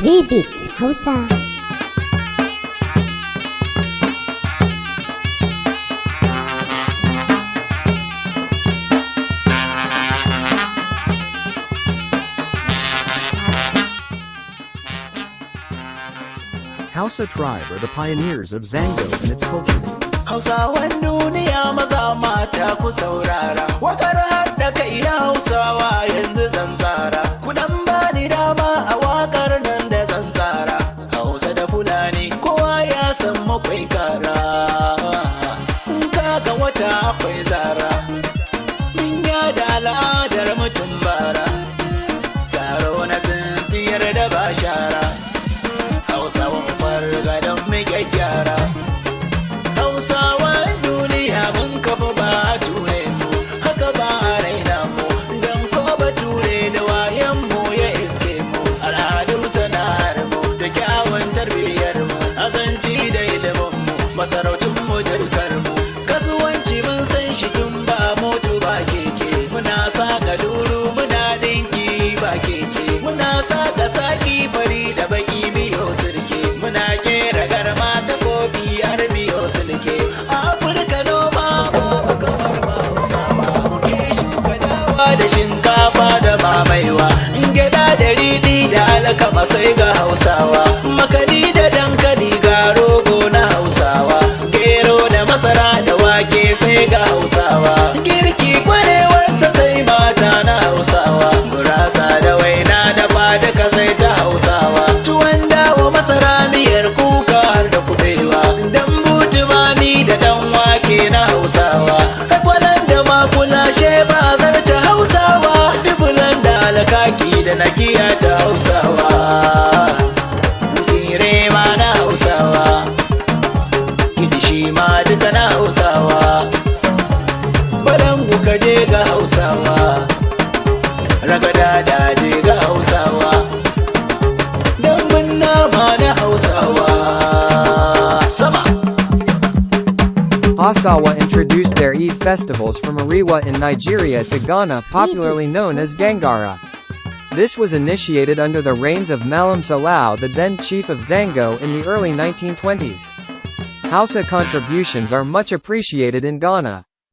Remix Hausa. Hausa tribe are the pioneers of Zango and its culture. Hausawan duniya maza mata ku saurara, wakar haɗa kai na Hausawa yanzu zanzara. Ku dan bani dama a wakar nan da zanzara. Hausa da Fulani kowa ya san makwai kara. In kaga wata akwai zara, min ya da al'adar mutum bara. Taro na tsintsiyar da ba shara. Hausawan farga don mu gyaggyara. Hausawan duniya mun kafa ba a ture mu, haka ba a raina mu, don ko ba ture da wayan mu ya iske mu. Al'adun sana'ar mu da kyawun tarbiyyar mu, azanci da ilimin mu, masarautun mu jirkar mu. Kasuwanci mun san shi tun ba moto ba keke, muna saka duru muna dinki ba keke, muna saka saki fari da baki miyo sirke, muna kera garma ta kofi har miyo silke. A Afirka noma babu kamar ba Hausawa, muke shuka dawa da shinkafa da mamaiwa, gyaɗa da riɗi da alkama sai ga Hausawa, makani da dankali ga rogo na Hausawa, gero da masara da wake sai ga Hausawa, girki kwarewarsa sai mata na Hausawa, gurasa da waina da faduka sai ta Hausawa, tuwon dawa masara miyar kuka har da kubewa, dambu tumami da dan wake na Hausawa, kwalan da makulashe ba zarce Hausawa, dubulan da alkaki da nakiya ta Hausawa, tsire ma na Hausawa, kidishi ma duka na Hausawa, balangu kaje ga Hausawa, ragada daje ga Hausawa, dambun nama na Hausawa. Sama! Hausawa introduced their Eid festivals from Ariwa in Nigeria to Ghana, popularly known as Gangara. This was initiated under the reigns of Malam Salau, the then chief of Zango, in the early 1920s. Hausa contributions are much appreciated in Ghana.